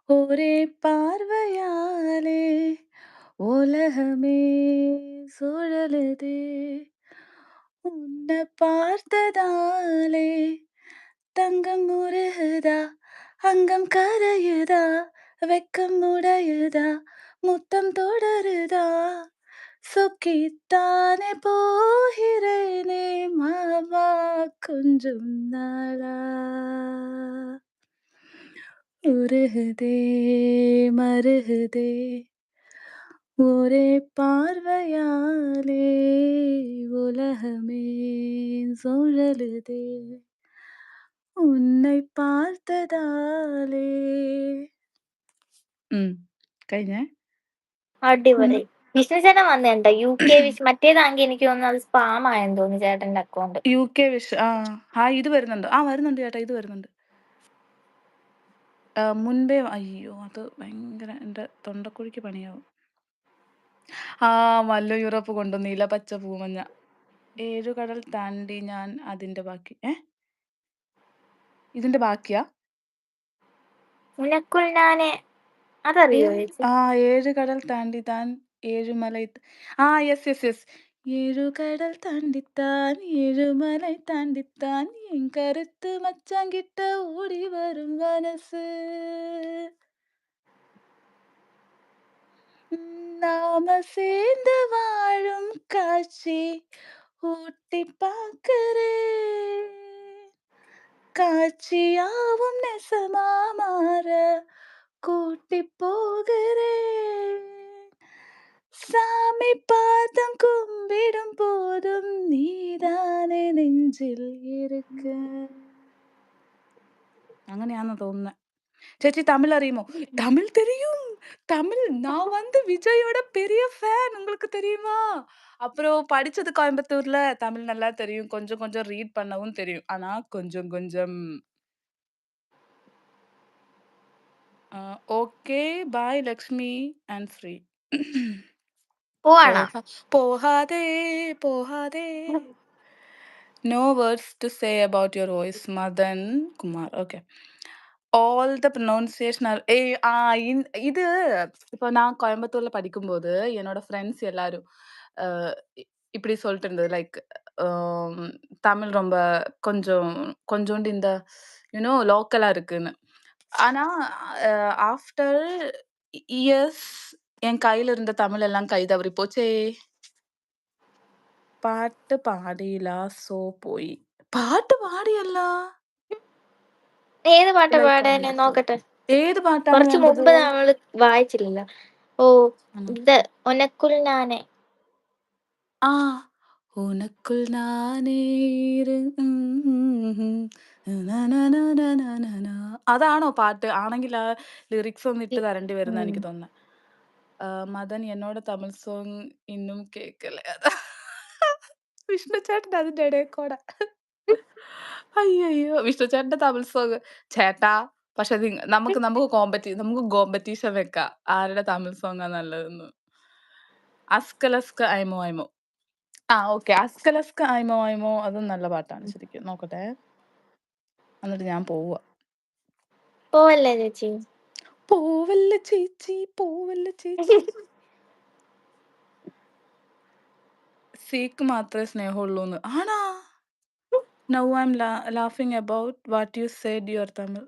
ஒரே பார்வையாலே உலகமே சுழலுதே. உன்னை பார்த்ததாலே தங்கம் உருகுதா, அங்கம் கரையுதா, வெக்கம் உடையுதா, முத்தம் தொடருதா, சொக்கித்தானே போகிறேனே மாவா கொஞ்சம் நாளா. உருகுதே மருகுதே ஒரே பார்வையாலே உலகமே சுழலுதே உன்னை பார்த்ததாலே. കഴിഞ്ഞേ. അടിപൊളി. വിഷ്ണു ചേട്ടൻ വന്നിട്ടുണ്ടോ? UK മറ്റേതാണെങ്കിൽ എനിക്ക് തോന്നുന്നു അത് സ്പാം ആയെന്ന് തോന്നുന്നു ചേട്ടന്റെ അക്കൗണ്ട്. UK വിഷ് ഇത് വരുന്നുണ്ട്. വരുന്നുണ്ട് ചേട്ടാ, ഇത് വരുന്നുണ്ട്. മുൻപേ അയ്യോ അത് ഭയങ്കര എൻ്റെ തൊണ്ടക്കുഴിക്ക് പണിയാവും. മല്ലു യൂറോപ്പ് കൊണ്ടു നീല പച്ച പൂമഞ്ഞ 7 കടൽ താണ്ടി ഞാൻ അതിന്റെ ബാക്കി. ഇതിന്റെ ബാക്കിയാ? ഉനക്കുൾ ഞാനെ അതറിയോ ചേച്ചി? 7 കടൽ താണ്ടി താൻ 7 മലൈ. Yes yes yes. 7 കടൽ താണ്ടിத்தான் 7 மலை தாண்டித்தான் என் கருத்து மச்சாங்கிட்ட ஓடி வரும் மனசு. நாம சேர்ந்து வாழும் காட்சி ஊட்டி பார்க்கிறேன். காட்சியாவும் நெசமா மாற கூட்டி போகிறேன். சாமி பாதம் கும்பிடும் போதும் நீதானே നെഞ്ചിൽ இருக்க. അങ്ങനെയാണെന്ന് തോന്നുന്നത്. ചേച്ചി തമിഴ് അറിയുമോ? തമിഴ് தெரியும். தமிழ் நான் வந்து விஜயோட பெரிய ஃபேன். உங்களுக்கு தெரியுமா? அப்புறம் படிச்சது கோயம்புத்தூர்ல. தமிழ் நல்லா தெரியும். கொஞ்சம் கொஞ்சம் ரீட் பண்ணவும் தெரியும். ஆனா கொஞ்சம் கொஞ்சம். Okay bye Lakshmi and Sri. പോവാണോ? போகாதே போகாதே. No words to say about your voice, Madan Kumar. Okay. All the pronunciation are இது இப்போ நான் கோயம்புத்தூர்ல படிக்கும்போது என்னோட ஃப்ரெண்ட்ஸ் எல்லாரும் இப்படி சொல்லிட்டு இருந்தது. லைக் தமிழ் ரொம்ப கொஞ்சம் கொஞ்சோண்டு இந்த லோக்கலா இருக்குன்னு. ஆனா ஆஃப்டர் இயர்ஸ் என் கையில இருந்த தமிழ் எல்லாம் கை தவறி போச்சே. പാട്ട് പാടിയില്ല സോ പോയി. പാട്ട് പാടിയല്ല. ഏത് പാട്ടാ പാടാനെ നോക്കട്ടെ. ഏത് പാട്ടാണ് കുറച്ച് വേണ്ടത്? മുമ്പ് നമ്മള് വായിച്ചില്ല. ഇത് ഒനക്കുൾ ഞാനെ. ഉനക്കുൾ നാനേ അതാണോ പാട്ട്? ആണെങ്കിൽ ആ ലിറിക്സ് ഒന്ന് ഇട്ട് തരേണ്ടി വരുന്ന എനിക്ക് തോന്നുന്നത്. മദൻ എന്നോട് തമിഴ് സോങ് ഇന്നും കേക്കല. വിഷ്ണു ചേട്ടൻ അതിന്റെ ഇടയിൽ കൂടെ. അയ്യോ വിഷ്ണു ചേട്ടന്റെ തമിഴ് സോങ് ചേട്ടാ. പക്ഷെ നമുക്ക് കോമ്പറ്റീഷൻ വെക്കാം. ആരുടെ തമിഴ് സോങ്ങാ നല്ലതെന്ന്. അസ്കലസ്ക ഐമോ ഐമോ. ഓക്കെ. അസ്കലസ്ക ഐമോ ഐമോ അതും നല്ല പാട്ടാണ് ശരിക്കും. നോക്കട്ടെ. എന്നിട്ട് ഞാൻ പോവുക. പോവല്ലേ ചേച്ചി? പോവല്ല ചേച്ചി പോവല്ല ചേച്ചി. സീക്ക് മാത്രമേ സ്നേഹമുള്ളൂന്ന്. ആണാ? Now I'm laughing about what you said your Tamil.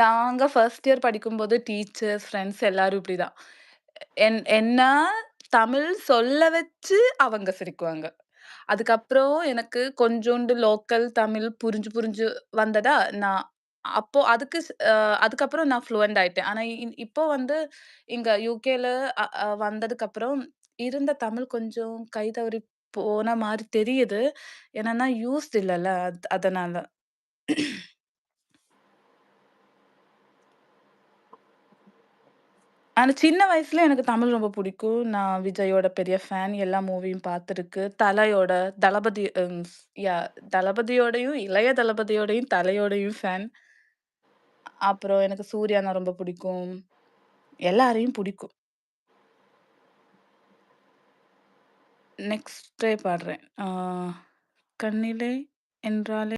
நாங்க ஃபர்ஸ்ட் இயர் படிக்கும்போது டீச்சர்ஸ், ஃப்ரெண்ட்ஸ் எல்லாரும் இப்படிதான். என்ன தமிழ் சொல்ல வச்சு அவங்க சிரிக்குவாங்க. அதுக்கப்புறம் எனக்கு கொஞ்சோண்டு லோக்கல் தமிழ் புரிஞ்சு புரிஞ்சு வந்ததா, நான் அப்போ அதுக்கப்புறம் நான் ஃப்ளூயன்ட் ஆயிட்டேன். ஆனா இப்போ வந்து இங்க யுகேல வந்ததுக்கப்புறம் இருந்த தமிழ் கொஞ்சம் கை தவறி போன மாரி தெரியுது. என்னன்னா யூஸ்ட் இல்லல்ல அதனால. ஆனா சின்ன வயசுல எனக்கு தமிழ் ரொம்ப பிடிக்கும். நான் விஜயோட பெரிய ஃபேன். எல்லா மூவியும் பார்த்துருக்கு. தளபதியோடையும், இளைய தளபதியோடையும், தலையோடையும் ஃபேன். அப்புறம் எனக்கு சூர்யானா ரொம்ப பிடிக்கும். எல்லாரையும் பிடிக்கும். நெக்ஸ்ட் பாடுறேன். கண்ணிலே என்றாலே